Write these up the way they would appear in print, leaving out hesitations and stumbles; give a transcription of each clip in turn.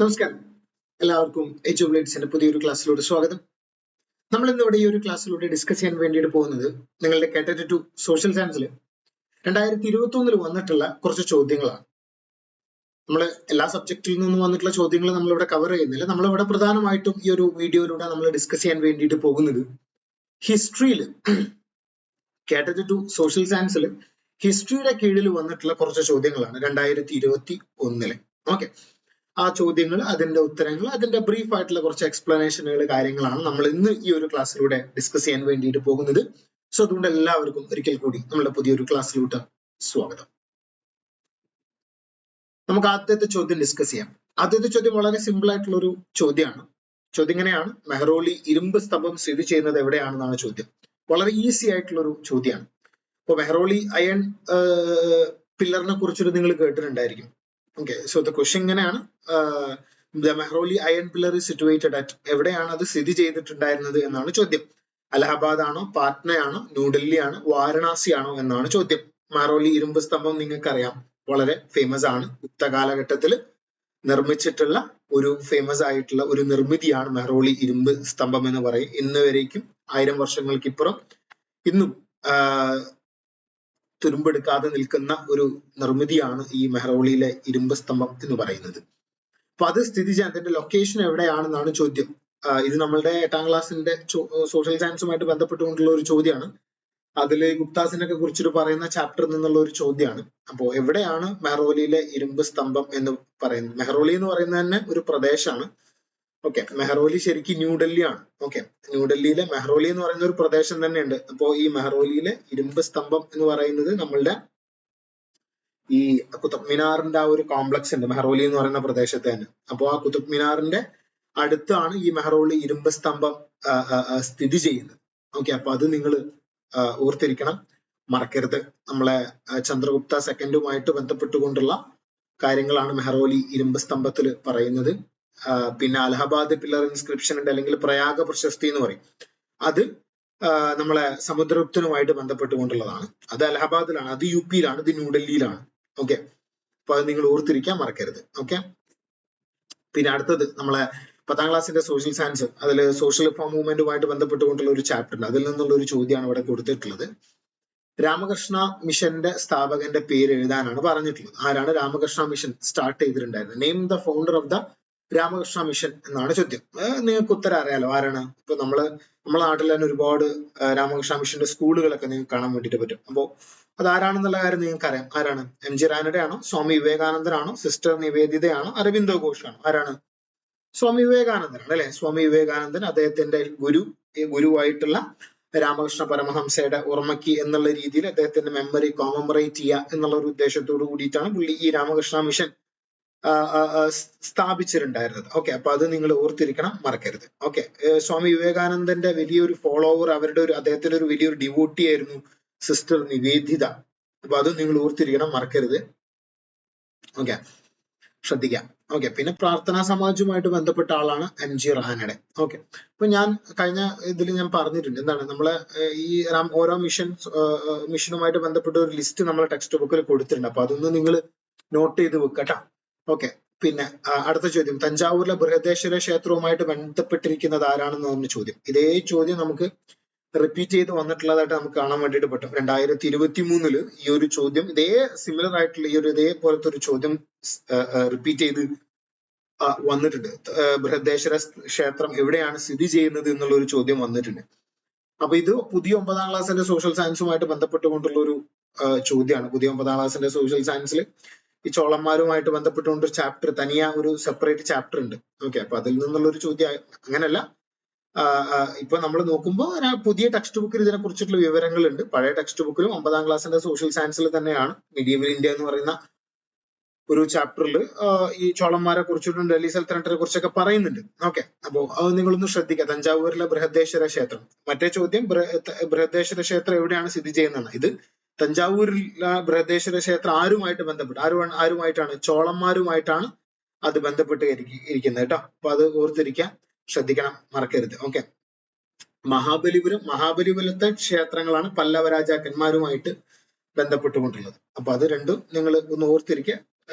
നമസ്കാരം, എല്ലാവർക്കും എച്ച് ബ്ലേഡ്സിന്റെ പുതിയൊരു ക്ലാസ്സിലൂടെ സ്വാഗതം. നമ്മൾ ഇന്നിവിടെ ഈ ഒരു ക്ലാസ്സിലൂടെ ഡിസ്കസ് ചെയ്യാൻ വേണ്ടിയിട്ട് പോകുന്നത് നിങ്ങളുടെ കാറ്റഗറി 2 സോഷ്യൽ സയൻസിൽ 2021 വന്നിട്ടുള്ള കുറച്ച് ചോദ്യങ്ങളാണ്. നമ്മൾ എല്ലാ സബ്ജക്റ്റിൽ നിന്നും വന്നിട്ടുള്ള ചോദ്യങ്ങൾ നമ്മളിവിടെ കവർ ചെയ്യുന്നില്ല. നമ്മളിവിടെ പ്രധാനമായിട്ടും ഈ ഒരു വീഡിയോയിലൂടെ നമ്മൾ ഡിസ്കസ് ചെയ്യാൻ വേണ്ടിയിട്ട് പോകുന്നത് ഹിസ്റ്ററിയിൽ കാറ്റഗറി 2 സോഷ്യൽ സയൻസിൽ ഹിസ്റ്ററിയുടെ കീഴിൽ വന്നിട്ടുള്ള കുറച്ച് ചോദ്യങ്ങളാണ് 2021. ഓക്കെ, ആ ചോദ്യങ്ങൾ, അതിന്റെ ഉത്തരങ്ങൾ, അതിന്റെ ബ്രീഫ് ആയിട്ടുള്ള കുറച്ച് എക്സ്പ്ലനേഷനുകൾ, കാര്യങ്ങളാണ് നമ്മൾ ഇന്ന് ഈ ഒരു ക്ലാസ്സിലൂടെ ഡിസ്കസ് ചെയ്യാൻ വേണ്ടിയിട്ട് പോകുന്നത്. സോ അതുകൊണ്ട് എല്ലാവർക്കും ഒരിക്കൽ കൂടി നമ്മുടെ പുതിയൊരു ക്ലാസ്സിലൂടെ സ്വാഗതം. നമുക്ക് ആദ്യത്തെ ചോദ്യം ഡിസ്കസ് ചെയ്യാം. ആദ്യത്തെ ചോദ്യം വളരെ സിമ്പിൾ ആയിട്ടുള്ള ഒരു ചോദ്യമാണ്. ചോദ്യം ഇങ്ങനെയാണ്: മെഹ്റോലി ഇരുമ്പ് സ്തംഭം സ്ഥിതി ചെയ്യുന്നത് എവിടെയാണെന്നാണ് ചോദ്യം. വളരെ ഈസി ആയിട്ടുള്ള ഒരു ചോദ്യമാണ്. അപ്പൊ മെഹ്റോലി അയൺ പില്ലറിനെ കുറിച്ചിട്ട് നിങ്ങൾ കേട്ടിട്ടുണ്ടായിരിക്കും. Okay, so the question ഇങ്ങനെയാണ്: the Mehroli iron pillar is situated at, എവിടെയാണ് അത് സ്ഥിതി ചെയ്തിട്ടുണ്ടായിരുന്നത് എന്നാണ് ചോദ്യം. അലഹബാദ് ആണോ, പാറ്റ്നയാണോ, ന്യൂഡൽഹി ആണോ, വാരണാസി ആണോ എന്നാണ് ചോദ്യം. മെഹ്റോലി ഇരുമ്പ് സ്തംഭം നിങ്ങൾക്കറിയാം, വളരെ ഫേമസ് ആണ്. ഗുപ്ത കാലഘട്ടത്തിൽ നിർമ്മിച്ചിട്ടുള്ള ഒരു ഫേമസ് ആയിട്ടുള്ള ഒരു നിർമ്മിതിയാണ് മെഹ്റോലി ഇരുമ്പ് സ്തംഭം എന്ന് പറയും. ഇന്ന് വരേക്കും 1000 വർഷങ്ങൾക്കിപ്പുറം ഇന്നും തുരുമ്പെടുക്കാതെ നിൽക്കുന്ന ഒരു നിർമ്മിതിയാണ് ഈ മെഹ്റോലിയിലെ ഇരുമ്പ് സ്തംഭം എന്ന് പറയുന്നത്. അപ്പൊ അത് സ്ഥിതി ചെയ്യാൻ അതിന്റെ ലൊക്കേഷൻ എവിടെയാണെന്നാണ് ചോദ്യം. ഇത് നമ്മളുടെ 8ാം ക്ലാസ്സിന്റെ സോഷ്യൽ സയൻസുമായിട്ട് ബന്ധപ്പെട്ടുകൊണ്ടുള്ള ഒരു ചോദ്യമാണ്. അതിൽ ഗുപ്താസിനൊക്കെ കുറിച്ചിട്ട് പറയുന്ന ചാപ്റ്ററിൽ നിന്നുള്ള ഒരു ചോദ്യമാണ്. അപ്പോൾ എവിടെയാണ് മെഹ്റോലിയിലെ ഇരുമ്പ് സ്തംഭം എന്ന് പറയുന്നത്? മെഹ്റോലി എന്ന് പറയുന്നത് തന്നെ ഒരു പ്രദേശമാണ്. ഓക്കെ, മെഹ്റോലി ശരിക്കും ന്യൂഡൽഹി ആണ്. ഓക്കെ, ന്യൂഡൽഹിയിലെ മെഹ്റോലി എന്ന് പറയുന്ന ഒരു പ്രദേശം തന്നെ ഉണ്ട്. അപ്പോ ഈ മെഹ്റോലിയിലെ ഇരുമ്പ് സ്തംഭം എന്ന് പറയുന്നത് നമ്മളുടെ ഈ കുത്തബ് മിനാറിന്റെ ആ ഒരു കോംപ്ലക്സ് ഉണ്ട് മെഹ്റോലി എന്ന് പറയുന്ന പ്രദേശത്ത് തന്നെ. അപ്പോൾ ആ കുത്തബ് മിനാറിന്റെ അടുത്താണ് ഈ മെഹ്റോലി ഇരുമ്പ് സ്തംഭം സ്ഥിതി ചെയ്യുന്നത്. ഓക്കെ, അപ്പൊ അത് നിങ്ങൾ ഓർത്തിരിക്കണം, മറക്കരുത്. നമ്മളെ ചന്ദ്രഗുപ്ത സെക്കൻഡുമായിട്ട് ബന്ധപ്പെട്ടുകൊണ്ടുള്ള കാര്യങ്ങളാണ് മെഹ്റോലി ഇരുമ്പ് സ്തംഭത്തിൽ പറയുന്നത്. പിന്നെ അലഹബാദ് പില്ലർ ഇൻസ്ക്രിപ്ഷൻ ഉണ്ട്, അല്ലെങ്കിൽ പ്രയാഗ പ്രശസ്തി എന്ന് പറയും. അത് നമ്മളെ സമുദ്രഗുപ്തനുമായിട്ട് ബന്ധപ്പെട്ടുകൊണ്ടുള്ളതാണ്. അത് അലഹബാദിലാണ്, അത് യു പിയിലാണ്, ഇത് ന്യൂഡൽഹിയിലാണ്. ഓക്കെ, അപ്പൊ അത് നിങ്ങൾ ഓർത്തിരിക്കാൻ മറക്കരുത്. ഓക്കെ, പിന്നെ അടുത്തത് നമ്മളെ 10ാം ക്ലാസ്സിന്റെ സോഷ്യൽ സയൻസ്, അതിൽ സോഷ്യൽ റിഫോം മൂവ്മെന്റുമായിട്ട് ബന്ധപ്പെട്ടുകൊണ്ടുള്ള ഒരു ചാപ്റ്റർ ഉണ്ട്. അതിൽ നിന്നുള്ള ഒരു ചോദ്യമാണ് ഇവിടെ കൊടുത്തിട്ടുള്ളത്. രാമകൃഷ്ണ മിഷന്റെ സ്ഥാപകന്റെ പേര് എഴുതാനാണ് പറഞ്ഞിട്ടുള്ളത്. ആരാണ് രാമകൃഷ്ണ മിഷൻ സ്റ്റാർട്ട് ചെയ്തിട്ടുണ്ടായിരുന്നത്? Name the founder of the Ramakrishna mission എന്നാണ് ചോദ്യം. നിങ്ങൾക്ക് ഉത്തരം അറിയാലോ ആരാണ്. ഇപ്പൊ നമ്മളെ നാട്ടിൽ തന്നെ ഒരുപാട് രാമകൃഷ്ണ മിഷന്റെ സ്കൂളുകളൊക്കെ നിങ്ങൾക്ക് കാണാൻ വേണ്ടിയിട്ട് പറ്റും. അപ്പോ അതാരാണെന്നുള്ള കാര്യം നിങ്ങൾക്ക് അറിയാം. ആരാണ്? MG റാനഡെ ആണോ, സ്വാമി വിവേകാനന്ദനാണോ, സിസ്റ്റർ നിവേദിതയാണോ, അരവിന്ദോ ഘോഷാണോ? ആരാണ്? സ്വാമി വിവേകാനന്ദനാണ് അല്ലെ. സ്വാമി വിവേകാനന്ദൻ, അദ്ദേഹത്തിന്റെ ഗുരുവായിട്ടുള്ള രാമകൃഷ്ണ പരമഹംസയുടെ ഓർമ്മയ്ക്ക് എന്നുള്ള രീതിയിൽ അദ്ദേഹത്തിന്റെ മെമ്മറി കോമമറേറ്റ് ചെയ്യുക എന്നുള്ള ഒരു ഉദ്ദേശത്തോടു കൂടിയിട്ടാണ് പുള്ളി ഈ രാമകൃഷ്ണ മിഷൻ സ്ഥാപിച്ചിട്ടുണ്ടായിരുന്നത്. ഓക്കെ, അപ്പൊ അത് നിങ്ങൾ ഓർത്തിരിക്കണം, മറക്കരുത്. ഓക്കെ, സ്വാമി വിവേകാനന്ദന്റെ വലിയൊരു ഫോളോവർ, അദ്ദേഹത്തിന്റെ ഒരു വലിയൊരു ഡിവോട്ടി ആയിരുന്നു സിസ്റ്റർ നിവേദിത. അപ്പൊ അത് നിങ്ങൾ ഓർത്തിരിക്കണം, മറക്കരുത്. ഓക്കെ, ശ്രദ്ധിക്കാം. ഓക്കെ, പിന്നെ പ്രാർത്ഥനാ സമാജവുമായിട്ട് ബന്ധപ്പെട്ട ആളാണ് MG റാനഡെ. ഓക്കെ, അപ്പൊ ഞാൻ കഴിഞ്ഞ ഇതിൽ ഞാൻ പറഞ്ഞിട്ടുണ്ട്, എന്താണ് നമ്മളെ ഈ ഓരോ മിഷനുമായിട്ട് ബന്ധപ്പെട്ട ഒരു ലിസ്റ്റ് നമ്മളെ ടെക്സ്റ്റ് ബുക്കിൽ കൊടുത്തിട്ടുണ്ട്. അപ്പൊ അതൊന്ന് നിങ്ങൾ നോട്ട് ചെയ്ത് വെക്കട്ടോ. ഓക്കെ, പിന്നെ അടുത്ത ചോദ്യം: തഞ്ചാവൂരിലെ ബൃഹദേശ്വര ക്ഷേത്രവുമായിട്ട് ബന്ധപ്പെട്ടിരിക്കുന്നത് ആരാണെന്നാണ് ചോദ്യം. ഇതേ ചോദ്യം നമുക്ക് റിപ്പീറ്റ് ചെയ്ത് വന്നിട്ടുള്ളതായിട്ട് നമുക്ക് കാണാൻ വേണ്ടിയിട്ട് പറ്റും. 2023 ഈ ഒരു ചോദ്യം ഇതേ സിമിലർ ആയിട്ടുള്ള ഇതേപോലത്തെ ഒരു ചോദ്യം റിപ്പീറ്റ് ചെയ്ത് വന്നിട്ടുണ്ട്. ബൃഹദേശ്വര ക്ഷേത്രം എവിടെയാണ് സ്ഥിതി ചെയ്യുന്നത് എന്നുള്ള ഒരു ചോദ്യം വന്നിട്ടുണ്ട്. അപ്പൊ ഇത് പുതിയ 9ാം ക്ലാസ്സിന്റെ സോഷ്യൽ സയൻസുമായിട്ട് ബന്ധപ്പെട്ടുകൊണ്ടുള്ള ഒരു ചോദ്യമാണ്. പുതിയ 9ാം ക്ലാസ്സിന്റെ സോഷ്യൽ സയൻസിൽ ഈ ചോളന്മാരുമായിട്ട് ബന്ധപ്പെട്ടുകൊണ്ട് ഒരു ചാപ്റ്റർ, തനിയാ ഒരു സെപ്പറേറ്റ് ചാപ്റ്റർ ഉണ്ട്. ഓക്കെ, അപ്പൊ അതിൽ നിന്നുള്ള ഒരു ചോദ്യം അങ്ങനല്ല. ഇപ്പൊ നമ്മൾ നോക്കുമ്പോൾ പുതിയ ടെക്സ്റ്റ് ബുക്കിൽ ഇതിനെ കുറിച്ചിട്ടുള്ള വിവരങ്ങളുണ്ട്. പഴയ ടെക്സ്റ്റ് ബുക്കിലും 9ാം ക്ലാസ്സിന്റെ സോഷ്യൽ സയൻസിൽ തന്നെയാണ് മിഡീവൽ ഇന്ത്യ എന്ന് പറയുന്ന ഒരു ചാപ്റ്ററിൽ ഈ ചോളന്മാരെ കുറിച്ചിട്ടും ഡൽഹി സൽത്തനത്തിനെ കുറിച്ചൊക്കെ പറയുന്നുണ്ട്. ഓക്കെ, അപ്പോ അത് നിങ്ങളൊന്ന് ശ്രദ്ധിക്കുക. തഞ്ചാവൂരിലെ ബൃഹദേശ്വര ക്ഷേത്രം. മറ്റേ ചോദ്യം ബൃഹദേശ്വര ക്ഷേത്രം എവിടെയാണ് സ്ഥിതി ചെയ്യുന്നതാണ്. ഇത് തഞ്ചാവൂരിൽ ബൃഹദേശ്വര ക്ഷേത്രം ആരുമായിട്ട് ബന്ധപ്പെട്ട് ആരുമായിട്ടാണ്? ചോളന്മാരുമായിട്ടാണ് അത് ബന്ധപ്പെട്ട് ഇരിക്കുന്നത് കേട്ടോ. അപ്പൊ അത് ഓർത്തിരിക്കാൻ ശ്രദ്ധിക്കണം, മറക്കരുത്. ഓക്കെ, മഹാബലിപുരത്തെ ക്ഷേത്രങ്ങളാണ് പല്ലവ രാജാക്കന്മാരുമായിട്ട് ബന്ധപ്പെട്ടുകൊണ്ടുള്ളത്. അപ്പൊ അത് രണ്ടും നിങ്ങൾ ഒന്ന് ഓർത്തിരിക്കുക,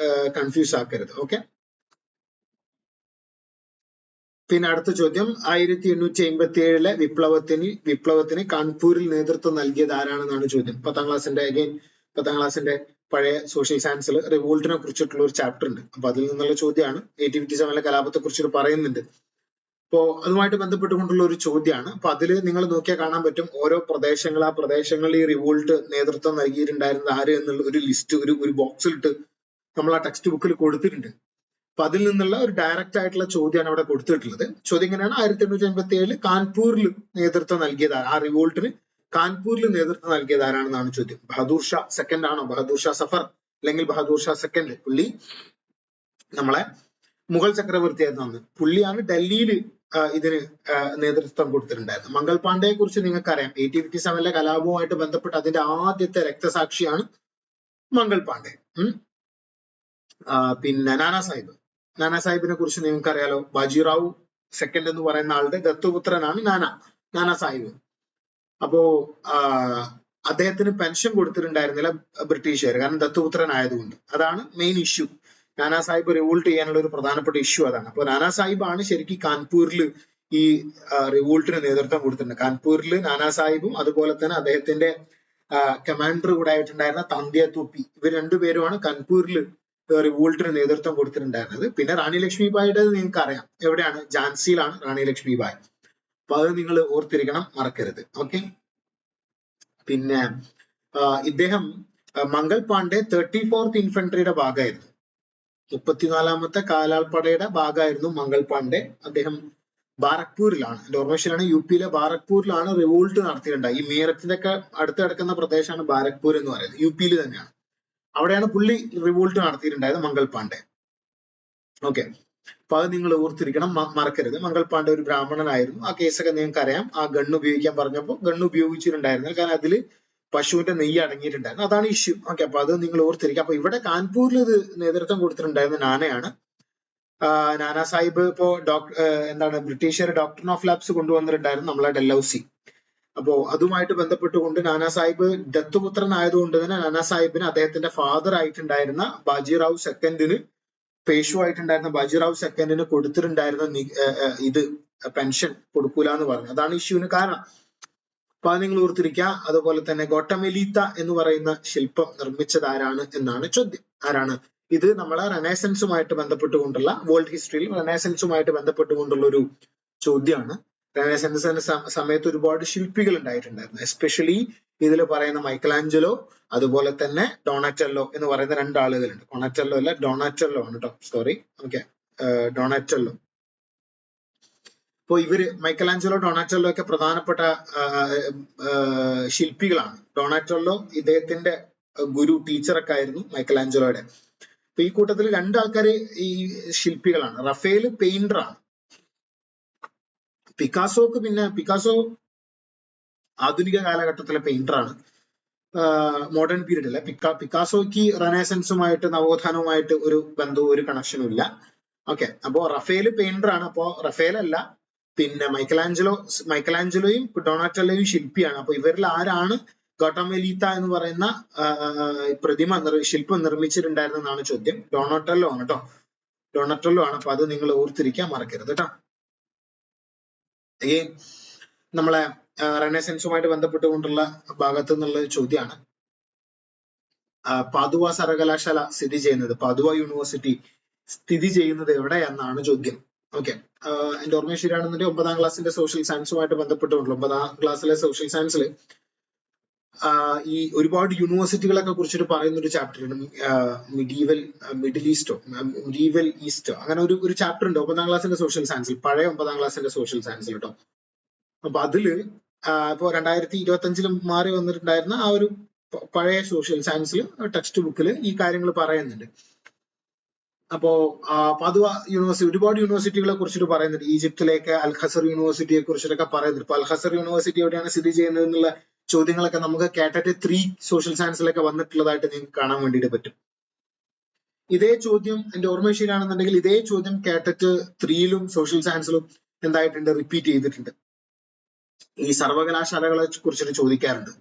കൺഫ്യൂസ് ആക്കരുത്. ഓക്കെ, പിന്നെ അടുത്ത ചോദ്യം 1857 വിപ്ലവത്തിന് കാൺപൂരിൽ നേതൃത്വം നൽകിയത് ആരാണെന്നാണ് ചോദ്യം. 10ാം ക്ലാസ്സിന്റെ പഴയ സോഷ്യൽ സയൻസിൽ റിവോൾട്ടിനെ കുറിച്ചിട്ടുള്ള ഒരു ചാപ്റ്റർ ഉണ്ട്. അപ്പൊ അതിൽ നിന്നുള്ള ചോദ്യമാണ്. 1857 കലാപത്തെ കുറിച്ചിട്ട് പറയുന്നുണ്ട്. അപ്പോ അതുമായിട്ട് ബന്ധപ്പെട്ടുകൊണ്ടുള്ള ഒരു ചോദ്യമാണ്. അപ്പൊ അതിൽ നിങ്ങൾ നോക്കിയാൽ കാണാൻ പറ്റും ഓരോ പ്രദേശങ്ങൾ, ആ പ്രദേശങ്ങളിൽ ഈ റിവോൾട്ട് നേതൃത്വം നൽകിയിട്ടുണ്ടായിരുന്നത് ആര് എന്നുള്ള ഒരു ലിസ്റ്റ് ഒരു ബോക്സിലിട്ട് നമ്മൾ ആ ടെക്സ്റ്റ് ബുക്കിൽ കൊടുത്തിട്ടുണ്ട്. അപ്പൊ അതിൽ നിന്നുള്ള ഒരു ഡയറക്റ്റ് ആയിട്ടുള്ള ചോദ്യമാണ് അവിടെ കൊടുത്തിട്ടുള്ളത്. ചോദ്യം ഇങ്ങനെയാണ്: 1857 കാൺപൂരിൽ നേതൃത്വം നൽകിയത്, ആ റിവോൾട്ടിന് കാൺപൂരിൽ നേതൃത്വം നൽകിയത് ആരാണെന്നാണ് ചോദ്യം. ബഹദൂർ ഷാ സെക്കൻഡ് ആണോ? ബഹദൂർ ഷാ സഫർ അല്ലെങ്കിൽ ബഹദൂർ ഷാ സെക്കൻഡ്? പുള്ളി നമ്മളെ മുഗൾ ചക്രവർത്തിയായിരുന്നു അന്ന്. പുള്ളിയാണ് ഡൽഹിയിൽ ഇതിന് നേതൃത്വം കൊടുത്തിട്ടുണ്ടായിരുന്നത്. മംഗൾ പാണ്ഡെയെ കുറിച്ച് നിങ്ങൾക്കറിയാം. 1857 കലാപവുമായിട്ട് ബന്ധപ്പെട്ട് അതിന്റെ ആദ്യത്തെ രക്തസാക്ഷിയാണ് മംഗൾ പാണ്ഡെ. പിന്നെ നാനാ സാഹിബിനെ കുറിച്ച് നിങ്ങൾക്കറിയാലോ. ബാജിറാവു സെക്കൻഡ് എന്ന് പറയുന്ന ആളുടെ ദത്തുപുത്രനാണ് നാനാ സാഹിബ്. അപ്പോ അദ്ദേഹത്തിന് പെൻഷൻ കൊടുത്തിട്ടുണ്ടായിരുന്നില്ല ബ്രിട്ടീഷുകാർ, കാരണം ദത്തുപുത്രനായതുകൊണ്ട്. അതാണ് main issue. Nana Sahib revolt ചെയ്യാനുള്ള ഒരു പ്രധാനപ്പെട്ട ഇഷ്യൂ അതാണ്. അപ്പോൾ നാനാ സാഹിബാണ് ശരിക്കും കാൺപൂരിൽ ഈ റിവോൾട്ടിന് നേതൃത്വം കൊടുത്തിട്ടുണ്ട്. കാൺപൂരിൽ നാനാ സാഹിബും അതുപോലെ തന്നെ അദ്ദേഹത്തിന്റെ കമാൻഡർ കൂടെ ആയിട്ടുണ്ടായിരുന്ന താന്തിയ തോപ്പി, ഇവർ രണ്ടുപേരുമാണ് കാൺപൂരിൽ റിവോൾട്ടിന് നേതൃത്വം കൊടുത്തിട്ടുണ്ടായിരുന്നത്. പിന്നെ റാണി ലക്ഷ്മിബായിയുടെ നിങ്ങൾക്ക് അറിയാം, എവിടെയാണ്? ഝാൻസിയിലാണ് റാണി ലക്ഷ്മിബായി. അപ്പൊ അത് നിങ്ങൾ ഓർത്തിരിക്കണം, മറക്കരുത്. ഓക്കെ. പിന്നെ ഇദ്ദേഹം മംഗൾ പാണ്ഡെ 34th ഇൻഫൻട്രിയുടെ ഭാഗമായിരുന്നു. 34ാമത്തെ കാലാൾപ്പടയുടെ ഭാഗമായിരുന്നു മംഗൾ പാണ്ഡെ. അദ്ദേഹം ബാരക്പൂരിലാണ്, എന്റെ ഓർമ്മശരിയാണ്, യുപിയിലെ ബാരക്പൂരിലാണ് റിവോൾട്ട് നടത്തിയിട്ടുണ്ടായി. ഈ മീററ്റിന്റെ ഒക്കെ അടുത്ത് കിടക്കുന്ന പ്രദേശമാണ് ബാരക്പൂർ എന്ന് പറയുന്നത്, യുപിയിൽ തന്നെയാണ്. അവിടെയാണ് പുള്ളി റിവോൾട്ട് നടത്തിയിട്ടുണ്ടായത്, മംഗൾ പാണ്ഡെ. ഓക്കെ. അപ്പൊ അത് നിങ്ങൾ ഓർത്തിരിക്കണം, മറക്കരുത്. മംഗൾ പാണ്ഡെ ഒരു ബ്രാഹ്മണനായിരുന്നു. ആ കേസൊക്കെ നിങ്ങൾക്ക് അറിയാം. ആ ഗണ്ണ് ഉപയോഗിക്കാൻ പറഞ്ഞപ്പോൾ ഗണ്ണ് ഉപയോഗിച്ചിട്ടുണ്ടായിരുന്നില്ല, കാരണം അതിൽ പശുവിന്റെ നെയ്യ് അടങ്ങിയിട്ടുണ്ടായിരുന്നു. അതാണ് ഇഷ്യൂ. ഓക്കെ. അപ്പൊ അത് നിങ്ങൾ ഓർത്തിരിക്കുക. അപ്പൊ ഇവിടെ കാൺപൂരിൽ ഇത് നേതൃത്വം കൊടുത്തിട്ടുണ്ടായിരുന്ന നാനയാണ്. നാനാ സാഹിബ് ഇപ്പോ ബ്രിട്ടീഷുകാർ ഡോക്ടർ ഓഫ് ലാബ്സ് കൊണ്ടുവന്നിട്ടുണ്ടായിരുന്നു, നമ്മളെ ഡൽഹൌസി. അപ്പോ അതുമായിട്ട് ബന്ധപ്പെട്ടുകൊണ്ട് നാനാ സാഹിബ് ദത്തുപുത്രനായതുകൊണ്ട് തന്നെ നാനാ സാഹിബിന് അദ്ദേഹത്തിന്റെ ഫാദർ ആയിട്ടുണ്ടായിരുന്ന ബാജിറാവു സെക്കൻഡിന്, പേഷു ആയിട്ടുണ്ടായിരുന്ന ബാജിറാവു സെക്കൻഡിന് കൊടുത്തിട്ടുണ്ടായിരുന്ന ഇത് പെൻഷൻ കൊടുക്കൂല എന്ന് പറഞ്ഞു. അതാണ് ഇഷ്യൂവിന് കാരണം. അപ്പൊ അത് നിങ്ങൾ ഓർത്തിരിക്കുക. അതുപോലെ തന്നെ ഗോട്ടമെലീത്ത എന്ന് പറയുന്ന ശില്പം നിർമ്മിച്ചത് ആരാണ് എന്നാണ് ചോദ്യം. ആരാണ് ഇത്? നമ്മളെ റെനേസൻസുമായിട്ട് ബന്ധപ്പെട്ടുകൊണ്ടുള്ള, വേൾഡ് ഹിസ്റ്ററിയിൽ റെനേസൻസുമായിട്ട് ബന്ധപ്പെട്ടുകൊണ്ടുള്ള ഒരു ചോദ്യമാണ്. റെനേസൻസിന്റെ സമയത്ത് ഒരുപാട് ശില്പികൾ ഉണ്ടായിട്ടുണ്ടായിരുന്നു. എസ്പെഷ്യലി ഇതിൽ പറയുന്ന മൈക്കലാഞ്ചലോ അതുപോലെ തന്നെ ഡൊണാറ്റെല്ലോ എന്ന് പറയുന്ന രണ്ടാളുകളുണ്ട്. ഡൊണാറ്റെല്ലോ അല്ല, ഡൊണാറ്റെല്ലോ ആണ് കേട്ടോ, സോറി. ഓക്കെ, ഡൊണാറ്റെല്ലോ. അപ്പോൾ ഇവര് മൈക്കലാഞ്ചലോ, ഡൊണാറ്റെല്ലോ ഒക്കെ പ്രധാനപ്പെട്ട ശില്പികളാണ്. ഡൊണാറ്റെല്ലോ ഇദ്ദേഹത്തിന്റെ ഗുരു, ടീച്ചറൊക്കെ ആയിരുന്നു മൈക്കലാഞ്ചലോയുടെ. അപ്പൊ ഈ കൂട്ടത്തിൽ രണ്ടാൾക്കാര് ഈ ശില്പികളാണ്. റഫേൽ പെയിന്ററാണ്. പിക്കാസോ ആധുനിക കാലഘട്ടത്തിലെ പെയിന്ററാണ്, മോഡേൺ പീരീഡ് അല്ല. പിക്കാസോയ്ക്ക് റെനേസൻസുമായിട്ട്, നവോത്ഥാനവുമായിട്ട് ഒരു ബന്ധവും ഒരു കണക്ഷനും ഇല്ല. ഓക്കെ. അപ്പോ റഫേൽ പെയിന്ററാണ്. അപ്പോ റഫേൽ അല്ല, പിന്നെ മൈക്കലാഞ്ചലോയും ഡൊണാറ്റെല്ലോയും ശില്പിയാണ്. അപ്പൊ ഇവരിൽ ആരാണ് ഗോട്ടമെലീത്ത എന്ന് പറയുന്ന ശില്പം നിർമ്മിച്ചിട്ടുണ്ടായിരുന്നെന്നാണ് ചോദ്യം. ഡൊണാറ്റെല്ലോ ആണ് കേട്ടോ, ഡൊണാറ്റെല്ലോ ആണ്. അപ്പൊ അത് നിങ്ങൾ ഓർത്തിരിക്കാൻ മറക്കരുത് കേട്ടോ. നമ്മളെ റെനേസൻസുമായിട്ട് ബന്ധപ്പെട്ടുകൊണ്ടുള്ള ഭാഗത്തു നിന്നുള്ള ചോദ്യമാണ്. പാദുവ സർവകലാശാല സ്ഥിതി ചെയ്യുന്നത്, പാദുവ യൂണിവേഴ്സിറ്റി സ്ഥിതി ചെയ്യുന്നത് എവിടെയെന്നാണ് ചോദ്യം. ഓക്കെ. എന്റെ ഓർമ്മ ശരിയാണെന്നുണ്ടെങ്കിൽ 9ാം ക്ലാസ്സിന്റെ സോഷ്യൽ സയൻസുമായിട്ട് ബന്ധപ്പെട്ടുകൊണ്ടുള്ള 9ാം ക്ലാസ്സിലെ സോഷ്യൽ സയൻസിൽ ഈ ഒരുപാട് യൂണിവേഴ്സിറ്റികളൊക്കെ കുറിച്ചിട്ട് പറയുന്ന ഒരു ചാപ്റ്റർ ഉണ്ട്. മിഡീവൽ ഈസ്റ്റോ അങ്ങനെ ഒരു ചാപ്റ്റർ ഉണ്ട് 9ാം ക്ലാസ്സിന്റെ സോഷ്യൽ സയൻസിൽ, പഴയ 9ാം ക്ലാസ്സിന്റെ സോഷ്യൽ സയൻസിൽ കേട്ടോ. അപ്പൊ അതില് ഇപ്പോ 2025 മാറി വന്നിട്ടുണ്ടായിരുന്ന ആ ഒരു പഴയ സോഷ്യൽ സയൻസിൽ ടെക്സ്റ്റ് ബുക്കിൽ ഈ കാര്യങ്ങൾ പറയുന്നുണ്ട്. അപ്പോ പാദുവ യൂണിവേഴ്സിറ്റി, ഒരുപാട് യൂണിവേഴ്സിറ്റികളെ കുറിച്ചിട്ട് പറയുന്നുണ്ട്. ഈജിപ്തിലേക്ക് അൽ ഖസർ യൂണിവേഴ്സിറ്റിയെ കുറിച്ചിട്ടൊക്കെ പറയുന്നുണ്ട്. ഇപ്പൊ അൽ ഖസർ യൂണിവേഴ്സിറ്റി എവിടെയാണ് സ്ഥിതി ചെയ്യുന്നത് എന്നുള്ള ചോദ്യങ്ങളൊക്കെ നമുക്ക് കാറ്റഗറി 3 സോഷ്യൽ സയൻസിലൊക്കെ വന്നിട്ടുള്ളതായിട്ട് നിങ്ങൾക്ക് കാണാൻ വേണ്ടിയിട്ട് പറ്റും. ഇതേ ചോദ്യം എന്റെ ഓർമ്മ ശരിയാണെന്നുണ്ടെങ്കിൽ ഇതേ ചോദ്യം കാറ്റഗറി 3ലും സോഷ്യൽ സയൻസിലും എന്തായിട്ടുണ്ട്, റിപ്പീറ്റ് ചെയ്തിട്ടുണ്ട്. ഈ സർവകലാശാലകളെ കുറിച്ചിട്ട് ചോദിക്കാറുണ്ട്.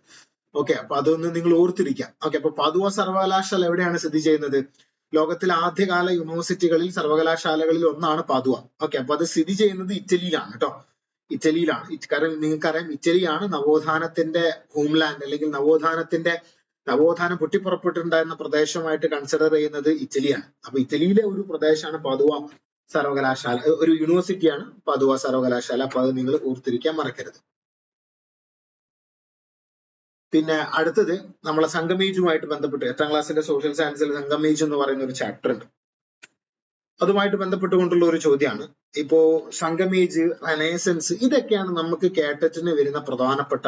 ഓക്കെ. അപ്പൊ അതൊന്ന് നിങ്ങൾ ഓർത്തിരിക്കാം. ഓക്കെ. അപ്പൊ പാദുവ സർവകലാശാല എവിടെയാണ് സ്ഥിതി ചെയ്യുന്നത്? ലോകത്തിലെ ആദ്യകാല യൂണിവേഴ്സിറ്റികളിൽ സർവകലാശാലകളിൽ ഒന്നാണ് പാദുവ. ഓക്കെ, അപ്പൊ അത് സ്ഥിതി ചെയ്യുന്നത് ഇറ്റലിയിലാണ് കേട്ടോ. ഇറ്റലിയിലാണ്. കാരണം നിങ്ങൾക്കറിയാം, ഇറ്റലിയാണ് നവോത്ഥാനത്തിന്റെ ഹോംലാൻഡ്, അല്ലെങ്കിൽ നവോത്ഥാനം പൊട്ടിപ്പുറപ്പെട്ടിട്ടുണ്ടായിരുന്ന പ്രദേശമായിട്ട് കൺസിഡർ ചെയ്യുന്നത് ഇറ്റലിയാണ്. അപ്പൊ ഇറ്റലിയിലെ ഒരു പ്രദേശമാണ് പാദുവ സർവകലാശാല, ഒരു യൂണിവേഴ്സിറ്റിയാണ് പാദുവ സർവകലാശാല. അപ്പൊ അത് നിങ്ങൾ ഓർത്തിരിക്കാൻ മറക്കരുത്. പിന്നെ അടുത്തത് നമ്മളെ സംഗമേജുമായിട്ട് ബന്ധപ്പെട്ട് 8ാം ക്ലാസ്സിന്റെ സോഷ്യൽ സയൻസിൽ സംഗമേജ് എന്ന് പറയുന്ന ഒരു ചാപ്റ്റർ ഉണ്ട്. അതുമായിട്ട് ബന്ധപ്പെട്ടുകൊണ്ടുള്ള ഒരു ചോദ്യമാണ്. ഇപ്പോ സംഗമേജ്, റെനേസൻസ്, ഇതൊക്കെയാണ് നമുക്ക് കേട്ടറ്റിന് വരുന്ന പ്രധാനപ്പെട്ട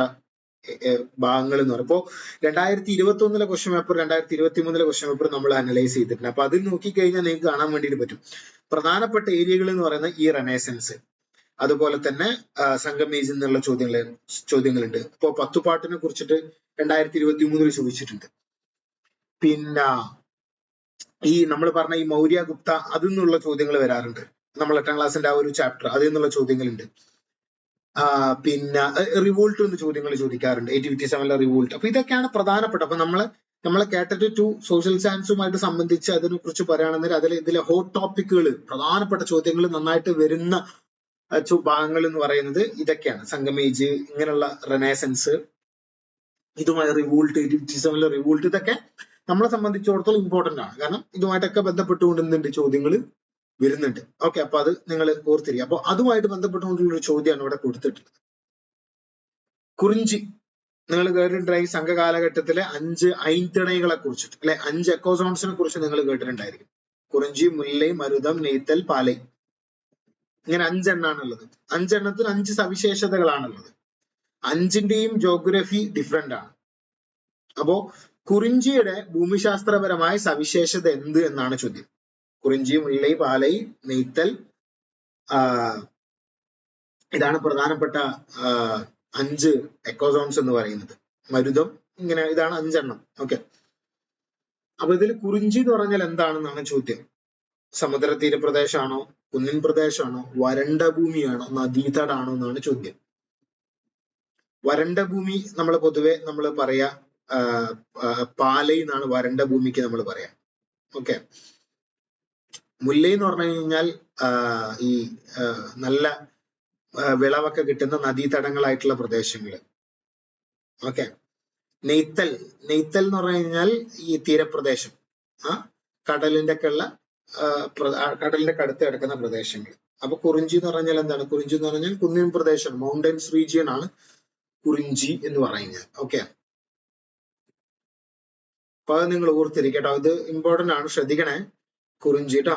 ഭാഗങ്ങൾ എന്ന് പറയുമ്പോൾ 2021 ക്വസ്റ്റ്യൻ പേപ്പർ, 2023 ക്വസ്റ്റ്യൻ പേപ്പർ നമ്മൾ അനലൈസ് ചെയ്തിട്ടുണ്ട്. അപ്പൊ അതിൽ നോക്കിക്കഴിഞ്ഞാൽ നിങ്ങൾക്ക് കാണാൻ വേണ്ടിയിട്ട് പറ്റും പ്രധാനപ്പെട്ട ഏരിയകൾ എന്ന് പറയുന്ന ഈ റെനേസൻസ്, അതുപോലെ തന്നെ സംഗമേജ് എന്നുള്ള ചോദ്യങ്ങളുണ്ട്. ഇപ്പോ പത്തുപാട്ടിനെ കുറിച്ചിട്ട് 2023 ചോദിച്ചിട്ടുണ്ട്. പിന്നെ ഈ നമ്മൾ പറഞ്ഞ ഈ മൗര്യ ഗുപ്ത അതിൽ നിന്നുള്ള ചോദ്യങ്ങൾ വരാറുണ്ട്. നമ്മൾ 8ാം ക്ലാസ്സിന്റെ ആ ഒരു ചാപ്റ്റർ അതിൽ നിന്നുള്ള ചോദ്യങ്ങളുണ്ട്. പിന്നെ റിവോൾട്ട് എന്ന് ചോദ്യങ്ങൾ ചോദിക്കാറുണ്ട്, 857 റിവോൾട്ട്. അപ്പൊ ഇതൊക്കെയാണ് പ്രധാനപ്പെട്ട. അപ്പൊ നമ്മളെ കേട്ടിട്ട് 2 സോഷ്യൽ സയൻസുമായിട്ട് സംബന്ധിച്ച് അതിനെ കുറിച്ച് പറയുകയാണെന്നുണ്ടെങ്കിൽ ഇതിലെ ഹോട്ട് ടോപ്പിക്കുകൾ, പ്രധാനപ്പെട്ട ചോദ്യങ്ങൾ നന്നായിട്ട് വരുന്ന ഭാഗങ്ങൾ എന്ന് പറയുന്നത് ഇതൊക്കെയാണ്. സംഗമേജ്, ഇങ്ങനെയുള്ള റെനേസൻസ്, ഇതുമായി റിവോൾട്ട്, 857 റിവോൾട്ട്, ഇതൊക്കെ നമ്മളെ സംബന്ധിച്ചിടത്തോളം ഇമ്പോർട്ടന്റ് ആണ്. കാരണം ഇതുമായിട്ടൊക്കെ ബന്ധപ്പെട്ടുകൊണ്ട് എന്തുണ്ട് ചോദ്യങ്ങൾ വരുന്നുണ്ട്. ഓക്കെ, അപ്പൊ അത് നിങ്ങൾ ഓർത്തിരിക്കുക. അപ്പൊ അതുമായിട്ട് ബന്ധപ്പെട്ടുകൊണ്ടുള്ള ഒരു ചോദ്യമാണ് ഇവിടെ കൊടുത്തിട്ടുള്ളത്. കുറിഞ്ചി, നിങ്ങൾ കേട്ടിട്ടുണ്ടായി സംഘ കാലഘട്ടത്തിലെ 5 ഐൻതിണൈകളെ കുറിച്ചിട്ട്, അല്ലെ 5 എക്കോസോൺസിനെ കുറിച്ച് നിങ്ങൾ കേട്ടിട്ടുണ്ടായിരിക്കും. കുറിഞ്ചി, മുല്ലൈ, മരുതം, നെയ്ത്തൽ, പാലൈ, ഇങ്ങനെ 5 എണ്ണാണുള്ളത്. 5 എണ്ണത്തിന് 5 സവിശേഷതകളാണുള്ളത്. 5ന്റെയും ജോഗ്രഫി ഡിഫറെന്റ് ആണ്. അപ്പോ കുറിഞ്ചിയുടെ ഭൂമിശാസ്ത്രപരമായ സവിശേഷത എന്ത് എന്നാണ് ചോദ്യം. കുറിഞ്ചി, മുല്ലൈ, പാലൈ, നെയ്ത്തൽ, ഇതാണ് പ്രധാനപ്പെട്ട 5 എക്കോസോൺസ് എന്ന് പറയുന്നത്. മരുതം, ഇങ്ങനെ ഇതാണ് 5 എണ്ണം. ഓക്കെ, അപ്പൊ ഇതിൽ കുറിഞ്ചി എന്ന് പറഞ്ഞാൽ എന്താണെന്നാണ് ചോദ്യം. സമുദ്ര തീരപ്രദേശമാണോ, കുന്നിൻ പ്രദേശമാണോ, വരണ്ട ഭൂമിയാണോ, നദീതടാണോ എന്നാണ് ചോദ്യം. വരണ്ട ഭൂമി നമ്മൾ പൊതുവെ നമ്മൾ പറയാ പാലൈ എന്നാണ് വരണ്ട ഭൂമിക്ക് നമ്മൾ പറയാം. ഓക്കെ, മുല്ലൈ എന്ന് പറഞ്ഞു കഴിഞ്ഞാൽ ഈ നല്ല വിളവൊക്കെ കിട്ടുന്ന നദീതടങ്ങളായിട്ടുള്ള പ്രദേശങ്ങൾ. ഓക്കെ, നെയ്ത്തൽ എന്ന് പറഞ്ഞു കഴിഞ്ഞാൽ ഈ തീരപ്രദേശം, കടലിന്റെ ഒക്കെ ഉള്ള കടലിന്റെ അടുത്ത് കിടക്കുന്ന പ്രദേശങ്ങൾ. അപ്പൊ കുറിഞ്ചി എന്ന് പറഞ്ഞാൽ എന്താണ്? കുറിഞ്ചി എന്ന് പറഞ്ഞാൽ കുന്നിൻ പ്രദേശം, മൗണ്ടൻസ് റീജിയൻ ആണ് കുറിഞ്ചി എന്ന് പറയുന്നത്. ഓക്കെ, അപ്പൊ അത് നിങ്ങൾ ഓർത്തിരിക്കട്ടോ, ഇത് ഇമ്പോർട്ടന്റ് ആണ്, ശ്രദ്ധിക്കണേ. കുറിഞ്ചി കേട്ടോ,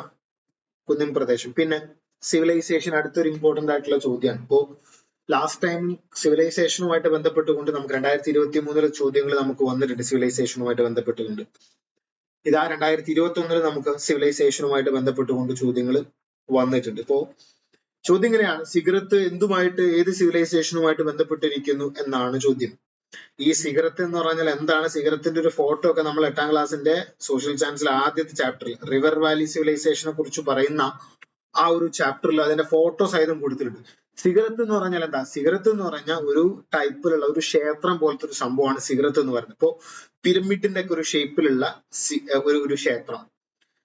കുന്നിൻ പ്രദേശം. പിന്നെ സിവിലൈസേഷൻ അടുത്തൊരു ഇമ്പോർട്ടന്റ് ആയിട്ടുള്ള ചോദ്യമാണ്. ഇപ്പോ ലാസ്റ്റ് ടൈം സിവിലൈസേഷനുമായിട്ട് ബന്ധപ്പെട്ടുകൊണ്ട് നമുക്ക് 2023 ചോദ്യങ്ങൾ നമുക്ക് വന്നിട്ടുണ്ട്. സിവിലൈസേഷനുമായിട്ട് ബന്ധപ്പെട്ടുകൊണ്ട് ഇതാ 2021 നമുക്ക് സിവിലൈസേഷനുമായിട്ട് ബന്ധപ്പെട്ടുകൊണ്ട് ചോദ്യങ്ങൾ വന്നിട്ടുണ്ട്. ഇപ്പോ ചോദ്യം ഇങ്ങനെയാണ്, സിഗരത്ത് എന്തുമായിട്ട്, ഏത് സിവിലൈസേഷനുമായിട്ട് ബന്ധപ്പെട്ടിരിക്കുന്നു എന്നാണ് ചോദ്യം. ഈ സിഗരത്ത് എന്ന് പറഞ്ഞാൽ എന്താണ്? സിഗരത്തിന്റെ ഒരു ഫോട്ടോ ഒക്കെ നമ്മൾ 8ാം ക്ലാസ്സിന്റെ സോഷ്യൽ സയൻസിലെ ആദ്യത്തെ ചാപ്റ്ററിൽ റിവർ വാലി സിവിലൈസേഷനെ കുറിച്ച് പറയുന്ന ആ ഒരു ചാപ്റ്ററിൽ അതിന്റെ ഫോട്ടോ സഹിതം കൊടുത്തിട്ടുണ്ട്. സിഗരത്ത് എന്ന് പറഞ്ഞാൽ എന്താ? സിഗരത്ത് എന്ന് പറഞ്ഞാൽ ഒരു ടൈപ്പിലുള്ള ഒരു ക്ഷേത്രം പോലത്തെ ഒരു സംഭവമാണ് സിഗരത്ത് എന്ന് പറയുന്നത്. ഇപ്പോ പിരമിഡിന്റെ ഒക്കെ ഒരു ഷേപ്പിലുള്ള ഒരു ക്ഷേത്രം,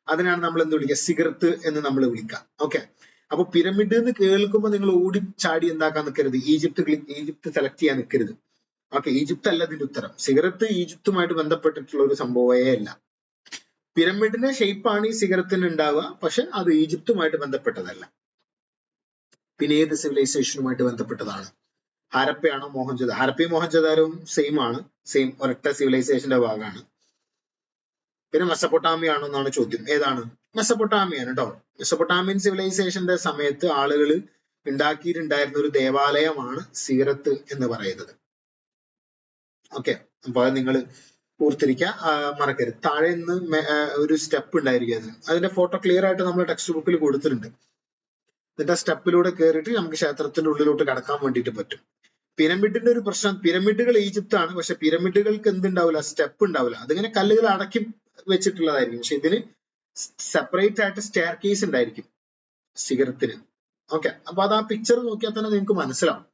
അതിനാണ് നമ്മൾ എന്ത് വിളിക്കുക? സിഗരത്ത് എന്ന് നമ്മൾ വിളിക്കുക. ഓക്കെ, അപ്പൊ പിരമിഡ് എന്ന് കേൾക്കുമ്പോൾ നിങ്ങൾ ഓടിച്ചാടി എന്താക്കാൻ നിൽക്കരുത്, ഈജിപ്ത് സെലക്ട് ചെയ്യാൻ നിൽക്കരുത്. ഓക്കെ, ഈജിപ്ത് അല്ല ഇതിന്റെ ഉത്തരം. സിഗരത്ത് ഈജിപ്തുമായിട്ട് ബന്ധപ്പെട്ടിട്ടുള്ള ഒരു സംഭവമേ അല്ല. പിരമിഡിന്റെ ഷേപ്പാണ് ഈ സിഗരത്തിന് ഉണ്ടാവുക, പക്ഷെ അത് ഈജിപ്തുമായിട്ട് ബന്ധപ്പെട്ടതല്ല. പിന്നെ ഏത് സിവിലൈസേഷനുമായിട്ട് ബന്ധപ്പെട്ടതാണ്? ഹരപ്പയാണോ മോഹൻജദാരോ? ഹരപ്പയും മോഹൻജദാരോവും സെയിം ആണ്, സെയിം ഒരൊറ്റ സിവിലൈസേഷന്റെ ഭാഗമാണ്. പിന്നെ മെസപ്പൊട്ടാമിയ ആണോ എന്നാണ് ചോദ്യം. ഏതാണ്? മെസപ്പൊട്ടാമിയാണ് കേട്ടോ. മെസപ്പൊട്ടാമിയൻ സിവിലൈസേഷന്റെ സമയത്ത് ആളുകൾ ഉണ്ടാക്കിയിട്ടുണ്ടായിരുന്ന ഒരു ദേവാലയമാണ് സിഗരത്ത് എന്ന് പറയുന്നത്. ഓക്കെ, അപ്പൊ അത് നിങ്ങൾ ഓർത്തിരിക്കുക, മറക്കരുത്. താഴെ നിന്ന് ഒരു സ്റ്റെപ്പ് ഉണ്ടായിരിക്കും, അതിന്റെ ഫോട്ടോ ക്ലിയർ ആയിട്ട് നമ്മൾ ടെക്സ്റ്റ് ബുക്കിൽ കൊടുത്തിട്ടുണ്ട്. എന്നിട്ട് ആ സ്റ്റെപ്പിലൂടെ കയറിയിട്ട് നമുക്ക് ക്ഷേത്രത്തിന്റെ ഉള്ളിലോട്ട് കടക്കാൻ വേണ്ടിയിട്ട് പറ്റും. പിരമിഡിന്റെ ഒരു പ്രശ്നം, പിരമിഡുകൾ ഈജിപ്താണ്, പക്ഷെ പിരമിഡുകൾക്ക് എന്തുണ്ടാവില്ല? സ്റ്റെപ്പ് ഉണ്ടാവില്ല. അതിങ്ങനെ കല്ലുകൾ അടക്കി വെച്ചിട്ടുള്ളതായിരിക്കും, പക്ഷെ ഇതിന് സെപ്പറേറ്റ് ആയിട്ട് സ്റ്റെയർ കേസ് ഉണ്ടായിരിക്കും സിഗരത്തിന്. ഓക്കെ, അപ്പൊ അത് ആ പിക്ചർ നോക്കിയാൽ തന്നെ നിങ്ങൾക്ക് മനസ്സിലാവും.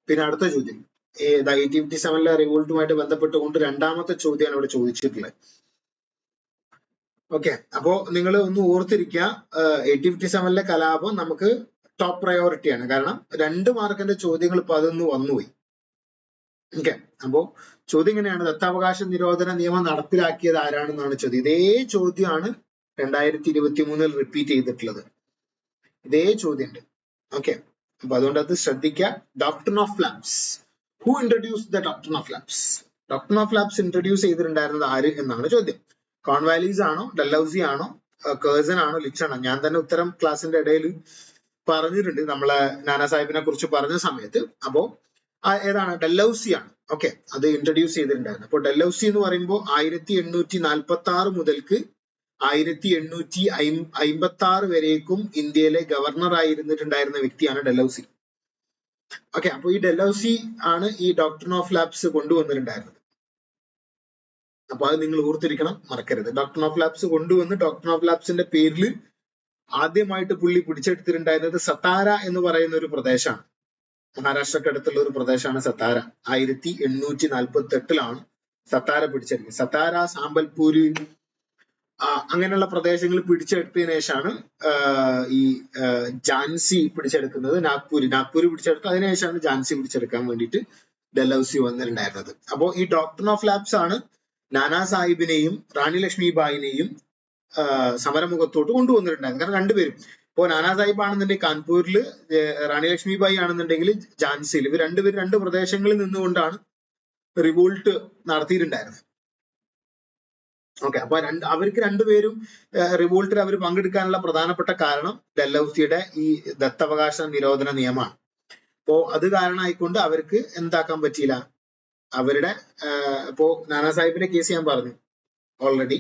പിന്നെ അടുത്ത ചോദ്യം, 1857 റിവോൾട്ടുമായിട്ട് ബന്ധപ്പെട്ടുകൊണ്ട് രണ്ടാമത്തെ ചോദ്യമാണ് ഇവിടെ ചോദിച്ചിട്ടുള്ളത്. ഓക്കെ, അപ്പോ നിങ്ങൾ ഒന്ന് ഓർത്തിരിക്കുക, 1857 കലാപം നമുക്ക് ടോപ്പ് പ്രയോറിറ്റിയാണ്. കാരണം 2 മാർക്കിന്റെ ചോദ്യങ്ങൾ ഇപ്പൊ അതൊന്ന് വന്നുപോയി. ഓക്കെ, അപ്പോ ചോദ്യം ഇങ്ങനെയാണ്, ദത്താവകാശ നിരോധന നിയമം നടപ്പിലാക്കിയത് ആരാണെന്നാണ് ചോദ്യം. ഇതേ ചോദ്യമാണ് 2023 റിപ്പീറ്റ് ചെയ്തിട്ടുള്ളത്. ഇതേ ചോദ്യമുണ്ട്. ഓക്കെ, അപ്പൊ അതുകൊണ്ട് അത് ശ്രദ്ധിക്കുക. Doctrine of lapse. Who introduce the doctrine of lapse? Doctrine of lapse introduce ചെയ്തിട്ടുണ്ടായിരുന്നത് ആര് എന്നാണ് ചോദ്യം. കോൺവാലീസ് ആണോ, ഡൽഹൌസി ആണോ, കേഴ്സൺ ആണോ, ലിച്ച് ആണോ? ഞാൻ തന്നെ ഉത്തരം ക്ലാസിന്റെ ഇടയിൽ പറഞ്ഞിട്ടുണ്ട് നമ്മളെ നാനാ സാഹിബിനെ കുറിച്ച് പറഞ്ഞ സമയത്ത്. അപ്പോ ഏതാണ്? ഡൽഹൌസി ആണ്. ഓക്കെ, അത് ഇൻട്രൊഡ്യൂസ് ചെയ്തിട്ടുണ്ടായിരുന്നു. അപ്പോൾ ഡൽഹൌസി എന്ന് പറയുമ്പോൾ 1846 മുതൽക്ക് 1856 വരേക്കും ഇന്ത്യയിലെ ഗവർണർ ആയിരുന്നിട്ടുണ്ടായിരുന്ന വ്യക്തിയാണ് ഡൽഹൌസി. ഓക്കെ, അപ്പൊ ഈ ഡൽഹൌസി ആണ് ഈ ഡോക്ട്രിൻ ഓഫ് ലാപ്സ് കൊണ്ടുവന്നിട്ടുണ്ടായിരുന്നത്. അപ്പൊ അത് നിങ്ങൾ ഓർത്തിരിക്കണം, മറക്കരുത്. ഡോക്ട്രിൻ ഓഫ് ലാപ്സ് കൊണ്ടുവന്ന് ഡോക്ട്രിൻ ഓഫ് ലാപ്സിന്റെ പേരിൽ ആദ്യമായിട്ട് പുള്ളി പിടിച്ചെടുത്തിട്ടുണ്ടായിരുന്നത് സത്താര എന്ന് പറയുന്ന ഒരു പ്രദേശമാണ്. മഹാരാഷ്ട്രക്കടുത്തുള്ള ഒരു പ്രദേശമാണ് സത്താര. 1848 സത്താര പിടിച്ചെടുക്കുന്നത്. സത്താര, സാമ്പൽപൂര് അങ്ങനെയുള്ള പ്രദേശങ്ങൾ പിടിച്ചെടുത്തതിനു ശേഷമാണ് ഈ ഝാൻസി പിടിച്ചെടുക്കുന്നത്. നാഗ്പൂർ പിടിച്ചെടുത്ത് അതിനുശേഷമാണ് ഝാൻസി പിടിച്ചെടുക്കാൻ വേണ്ടിയിട്ട് ഡൽഹൌസി വന്നിട്ടുണ്ടായിരുന്നത്. അപ്പോ ഈ ഡോക്ട്രിൻ ഓഫ് ലാപ്സ് ആണ് നാനാ സാഹിബിനെയും റാണി ലക്ഷ്മിബായിനെയും സമരമുഖത്തോട്ട് കൊണ്ടുവന്നിട്ടുണ്ടായിരുന്നു. കാരണം രണ്ടുപേരും, ഇപ്പോ നാനാ സാഹിബ് ആണെന്നുണ്ടെങ്കിൽ കാൺപൂരിൽ, റാണി ലക്ഷ്മിബായി ആണെന്നുണ്ടെങ്കിൽ ഝാൻസിയിൽ, ഇവർ രണ്ടുപേരും 2 പ്രദേശങ്ങളിൽ നിന്നുകൊണ്ടാണ് റിവോൾട്ട് നടത്തിയിട്ടുണ്ടായിരുന്നത്. ഓക്കെ, അപ്പൊ അവർക്ക് രണ്ടുപേരും റിവോൾട്ടിൽ അവർ പങ്കെടുക്കാനുള്ള പ്രധാനപ്പെട്ട കാരണം ഡൽഹൌസിയുടെ ഈ ദത്തവകാശ നിരോധന നിയമമാണ്. അപ്പോ അത് കാരണമായിക്കൊണ്ട് അവർക്ക് എന്താക്കാൻ പറ്റിയില്ല, അവരുടെ ഇപ്പോ നാനാ സാഹിബിന്റെ കേസ് ഞാൻ പറഞ്ഞു ഓൾറെഡി.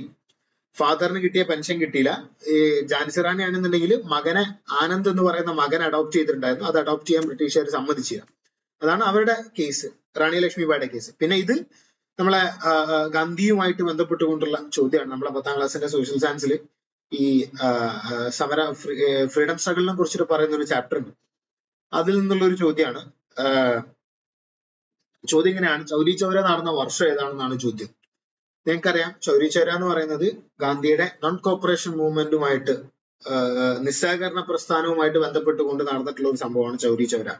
ഫാദറിന് കിട്ടിയ പെൻഷൻ കിട്ടിയില്ല. ഈ ഝാൻസി റാണി ആണെന്നുണ്ടെങ്കിൽ മകനെ, ആനന്ദ് എന്ന് പറയുന്ന മകൻ അഡോപ്റ്റ് ചെയ്തിട്ടുണ്ടായിരുന്നു. അത് അഡോപ്റ്റ് ചെയ്യാൻ ബ്രിട്ടീഷുകാർ സമ്മതിച്ചില്ല. അതാണ് അവരുടെ കേസ്, റാണി ലക്ഷ്മിബായിയുടെ കേസ്. പിന്നെ ഇത് നമ്മളെ ഗാന്ധിയുമായിട്ട് ബന്ധപ്പെട്ടുകൊണ്ടുള്ള ചോദ്യമാണ്. നമ്മളെ 10ാം ക്ലാസ്സിന്റെ സോഷ്യൽ സയൻസിൽ ഈ സമര ഫ്രീഡം സ്ട്രഗിളിനെ കുറിച്ചിട്ട് പറയുന്ന ഒരു ചാപ്റ്റർ ഉണ്ട്. അതിൽ നിന്നുള്ള ഒരു ചോദ്യമാണ്. ചോദ്യം ഇങ്ങനെയാണ്, ചൗരി ചൗര നടന്ന വർഷം ഏതാണെന്നാണ് ചോദ്യം. നിങ്ങൾക്കറിയാം, ചൗരി ചൗര എന്ന് പറയുന്നത് ഗാന്ധിയുടെ നോൺ കോപ്പറേഷൻ മൂവ്മെന്റുമായിട്ട്, നിസ്സഹകരണ പ്രസ്ഥാനവുമായിട്ട് ബന്ധപ്പെട്ടുകൊണ്ട് നടന്നിട്ടുള്ള ഒരു സംഭവമാണ് ചൗരി ചൗര.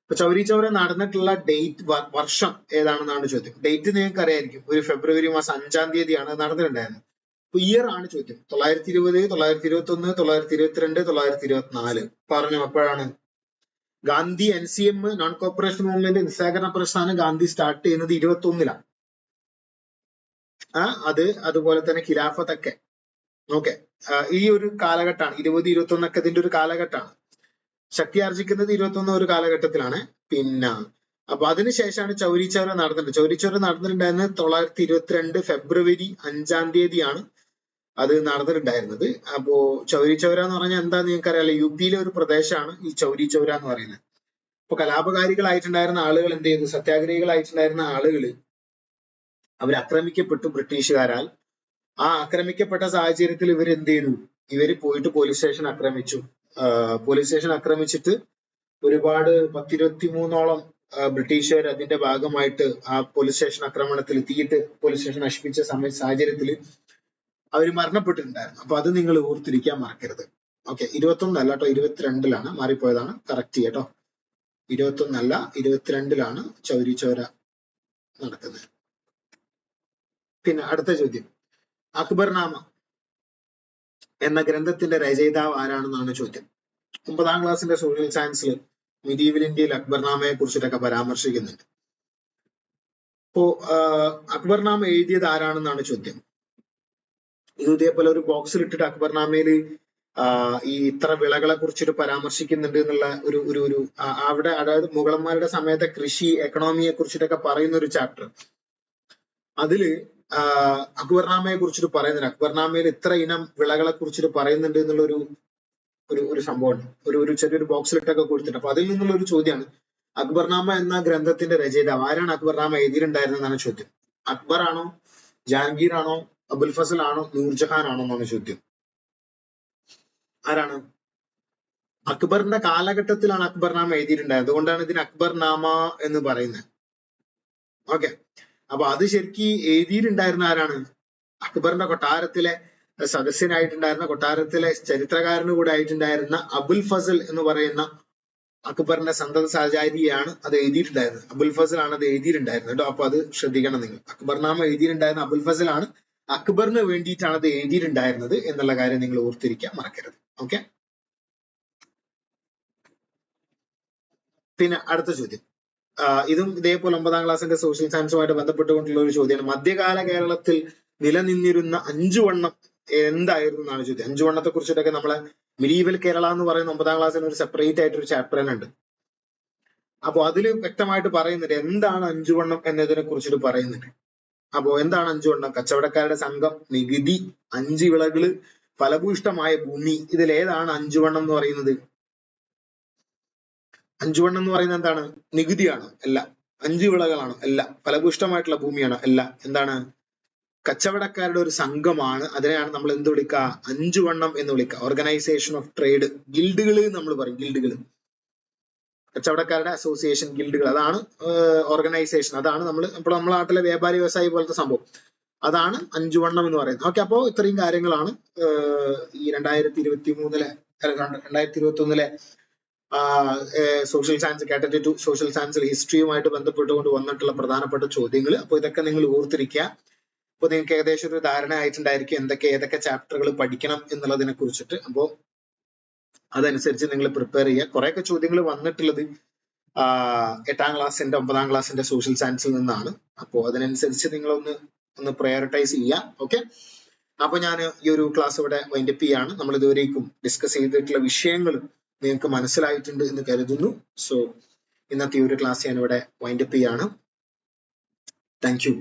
അപ്പൊ ചൗരി ചൗര നടന്നിട്ടുള്ള ഡേറ്റ്, വർഷം ഏതാണെന്നാണ് ചോദ്യം. ഡേറ്റ് നിങ്ങൾക്ക് അറിയായിരിക്കും, ഒരു ഫെബ്രുവരി മാസം 5-ാം തീയതിയാണ് നടന്നിട്ടുണ്ടായിരുന്നത്. അപ്പൊ ഇയർ ആണ് ചോദ്യം. 920, 921, 922, 924. പറഞ്ഞു എപ്പോഴാണ്? Gandhi NCM, non corporation movement, നിസ്സഹകരണ പ്രസ്ഥാനം ഗാന്ധി സ്റ്റാർട്ട് ചെയ്യുന്നത് 21-ലാണ്. അതുപോലെ തന്നെ ഖിലാഫത്തൊക്കെ. ഓക്കെ, ഈ ഒരു കാലഘട്ടമാണ് 20, 21 ഇതിന്റെ ഒരു കാലഘട്ടമാണ്. ശക്തി ആർജിക്കുന്നത് 21 ഒരു കാലഘട്ടത്തിലാണ്. പിന്നെ അപ്പൊ അതിനുശേഷമാണ് ചൗരി ചൗര നടന്നിട്ടുണ്ട്. ചൗരി ചൗര നടന്നിട്ടുണ്ടായിരുന്നത് 922 ഫെബ്രുവരി 5-ാം തീയതിയാണ് അത് നടന്നിട്ടുണ്ടായിരുന്നത്. അപ്പോ ചൗരി ചൗര എന്ന് പറഞ്ഞാൽ എന്താന്ന് നിങ്ങൾക്ക് അറിയാലോ, UP-യിലെ ഒരു പ്രദേശമാണ് ഈ ചൗരി ചൗര എന്ന് പറയുന്നത്. അപ്പൊ കലാപകാരികളായിട്ടുണ്ടായിരുന്ന ആളുകൾ എന്ത് ചെയ്തു? സത്യാഗ്രഹികളായിട്ടുണ്ടായിരുന്ന ആളുകൾ അവർ ആക്രമിക്കപ്പെട്ടു ബ്രിട്ടീഷുകാരാൽ. ആ ആക്രമിക്കപ്പെട്ട സാഹചര്യത്തിൽ ഇവർ എന്ത് ചെയ്തു? ഇവര് പോയിട്ട് പോലീസ് സ്റ്റേഷൻ ആക്രമിച്ചു. പോലീസ് സ്റ്റേഷൻ ആക്രമിച്ചിട്ട് ഒരുപാട് 10-23ഓളം ബ്രിട്ടീഷുകാർ അതിന്റെ ഭാഗമായിട്ട് ആ പോലീസ് സ്റ്റേഷൻ ആക്രമണത്തിൽ തീയിട്ട് പോലീസ് സ്റ്റേഷൻ നശിപ്പിച്ച സാഹചര്യത്തിൽ അവർ മരണപ്പെട്ടിട്ടുണ്ടായിരുന്നു. അപ്പൊ അത് നിങ്ങൾ ഓർത്തിരിക്കാൻ മറക്കരുത്. ഓക്കെ, 21 അല്ല കേട്ടോ, 22-ലാണ് മാറിപ്പോയതാണ്, കറക്റ്റ് കേട്ടോ. 21 അല്ല, 22-ലാണ് ചൗരി ചൗര നടക്കുന്നത്. പിന്നെ അടുത്ത ചോദ്യം, അക്ബർനാമ എന്ന ഗ്രന്ഥത്തിന്റെ രചയിതാവ് ആരാണെന്നാണ് ചോദ്യം. 9ാം ക്ലാസ്സിന്റെ സോഷ്യൽ സയൻസിൽ മിഡീവൽ ഇന്ത്യയിൽ അക്ബർനാമയെ കുറിച്ചിട്ടൊക്കെ പരാമർശിക്കുന്നുണ്ട്. അപ്പോ അക്ബർനാമ എഴുതിയത് ആരാണെന്നാണ് ചോദ്യം. ഇത് ഇതേപോലെ ഒരു ബോക്സിൽ ഇട്ടിട്ട് അക്ബർനാമയിൽ ഈ ഇത്ര വിളകളെ കുറിച്ചിട്ട് പരാമർശിക്കുന്നുണ്ട് എന്നുള്ള ഒരു അവിടെ, അതായത് മുഗളന്മാരുടെ സമയത്തെ കൃഷി, എക്കണോമിയെ കുറിച്ചിട്ടൊക്കെ പറയുന്ന ഒരു ചാപ്റ്റർ. അതില് അക്ബർനാമയെ കുറിച്ചിട്ട് പറയുന്നുണ്ട്. അക്ബർനാമയിൽ ഇത്ര ഇനം വിളകളെ കുറിച്ചിട്ട് പറയുന്നുണ്ട് എന്നുള്ള ഒരു സംഭവമാണ്. ഒരു ചെറിയൊരു ബോക്സിലിട്ടൊക്കെ കൊടുത്തിട്ട്. അപ്പൊ അതിൽ നിന്നുള്ള ഒരു ചോദ്യമാണ്, അക്ബർനാമ എന്ന ഗ്രന്ഥത്തിന്റെ രചയിതാവ് ആരാണ്? അക്ബർനാമ എഴുതിയിട്ടുണ്ടായിരുന്നതാണ് ചോദ്യം. അക്ബർ ആണോ, ജഹാംഗീർ ആണോ, അബുൽ ഫസൽ ആണോ, നൂർജഹാൻ ആണോ എന്നാണ് ചോദ്യം. ആരാണ്? അക്ബറിന്റെ കാലഘട്ടത്തിലാണ് അക്ബർനാമ എഴുതിയിട്ടുണ്ടായത്. അതുകൊണ്ടാണ് ഇതിന് അക്ബർനാമ എന്ന് പറയുന്നത്. ഓക്കെ. അപ്പൊ അത് ശരിക്കും എഴുതിയിട്ടുണ്ടായിരുന്ന ആരാണ്? അക്ബറിന്റെ കൊട്ടാരത്തിലെ സദസ്യനായിട്ടുണ്ടായിരുന്ന, കൊട്ടാരത്തിലെ ചരിത്രകാരന് കൂടെ ആയിട്ടുണ്ടായിരുന്ന അബുൽ ഫസൽ എന്ന് പറയുന്ന അക്ബറിന്റെ സന്തത സഹചാരിയാണ് അത് എഴുതിയിട്ടുണ്ടായിരുന്നത്. അബുൽ ഫസൽ ആണ് അത് എഴുതിയിട്ടുണ്ടായിരുന്നത് കേട്ടോ. അപ്പൊ അത് ശ്രദ്ധിക്കണം നിങ്ങൾ. അക്ബർനാമ എഴുതിയിട്ടുണ്ടായിരുന്ന അബുൽ ഫസൽ ആണ്, അക്ബറിന് വേണ്ടിയിട്ടാണ് അത് എഴുതിയിട്ടുണ്ടായിരുന്നത് എന്നുള്ള കാര്യം നിങ്ങൾ ഓർത്തിരിക്കാൻ മറക്കരുത്. ഓക്കെ. പിന്നെ അടുത്ത ചോദ്യം, ഇതും ഇതേപോലെ 9ാം ക്ലാസ്സിന്റെ സോഷ്യൽ സയൻസുമായിട്ട് ബന്ധപ്പെട്ടുകൊണ്ടുള്ള ഒരു ചോദ്യമാണ്. മധ്യകാല കേരളത്തിൽ നിലനിന്നിരുന്ന 5 വണ്ണം എന്തായിരുന്നു എന്നാണ് ചോദ്യം. 5 വണ്ണത്തെ കുറിച്ചിട്ടൊക്കെ നമ്മളെ മിലീവൽ കേരള എന്ന് പറയുന്ന 9ാം ക്ലാസ്സിന് ഒരു സെപ്പറേറ്റ് ആയിട്ട് ഒരു ചാപ്റ്റർ തന്നെ ഉണ്ട്. അപ്പൊ അതിൽ വ്യക്തമായിട്ട് പറയുന്നുണ്ട് എന്താണ് 5 വണ്ണം എന്നതിനെ കുറിച്ചിട്ട് പറയുന്നുണ്ട്. അപ്പോ എന്താണ് 5 വണ്ണം? കച്ചവടക്കാരുടെ സംഘം, നികുതി, 5 വിളകള്, ഫലഭൂയിഷ്ടമായ ഭൂമി. ഇതിൽ ഏതാണ് 5 വണ്ണം എന്ന് പറയുന്നത്? 5 വണ്ണം എന്ന് പറയുന്നത് എന്താണ്? നികുതിയാണോ? അല്ല. 5 വിളകളാണോ? അല്ല. ഫലഭൂയിഷ്ടമായിട്ടുള്ള ഭൂമിയാണോ? അല്ല. എന്താണ്? കച്ചവടക്കാരുടെ ഒരു സംഘമാണ്. അതിനെയാണ് നമ്മൾ എന്ത് വിളിക്കുക? 5 വണ്ണം എന്ന് വിളിക്കുക. ഓർഗനൈസേഷൻ ഓഫ് ട്രേഡ്, ഗിൽഡുകൾ നമ്മൾ പറയും. ഗിൽഡുകൾ, കച്ചവടക്കാരുടെ അസോസിയേഷൻ, ഗിൽഡുകൾ, അതാണ് ഓർഗനൈസേഷൻ. അതാണ് ഇപ്പോൾ നമ്മുടെ നാട്ടിലെ വ്യാപാരി വ്യവസായി പോലത്തെ സംഭവം. അതാണ് 5 വണ്ണം എന്ന് പറയുന്നത്. ഓക്കെ. അപ്പോ ഇത്രയും കാര്യങ്ങളാണ് ഈ 2021 സോഷ്യൽ സയൻസ് കാറ്റഗറി 2 സോഷ്യൽ സയൻസിൽ ഹിസ്റ്ററിയുമായിട്ട് ബന്ധപ്പെട്ടുകൊണ്ട് വന്നിട്ടുള്ള പ്രധാനപ്പെട്ട ചോദ്യങ്ങൾ. അപ്പൊ ഇതൊക്കെ നിങ്ങൾ ഓർത്തിരിക്കുക. അപ്പൊ നിങ്ങൾക്ക് ഏകദേശം ഒരു ധാരണ ആയിട്ടുണ്ടായിരിക്കും ഏതൊക്കെ ചാപ്റ്ററുകൾ പഠിക്കണം എന്നുള്ളതിനെ കുറിച്ചിട്ട്. അപ്പോ അതനുസരിച്ച് നിങ്ങൾ പ്രിപ്പയർ ചെയ്യുക. കുറെയൊക്കെ ചോദ്യങ്ങൾ വന്നിട്ടുള്ളത് 8ാം ക്ലാസ്സിന്റെ 9ാം ക്ലാസ്സിന്റെ സോഷ്യൽ സയൻസിൽ നിന്നാണ്. അപ്പോൾ അതിനനുസരിച്ച് നിങ്ങളൊന്ന് പ്രയോറിറ്റൈസ് ചെയ്യുക. ഓക്കെ. അപ്പൊ ഞാൻ ഈ ഒരു ക്ലാസ് ഇവിടെ വൈൻഡപ്പ് ചെയ്യാണ്. നമ്മൾ ഇതുവരേക്കും ഡിസ്കസ് ചെയ്തിട്ടുള്ള വിഷയങ്ങൾ നിങ്ങൾക്ക് മനസ്സിലായിട്ടുണ്ട് എന്ന് കരുതുന്നു. സോ ഇന്നത്തെ ഈ ഒരു ക്ലാസ് ഞാൻ ഇവിടെ വൈൻഡപ്പ് ചെയ്യാണ്. Thank you.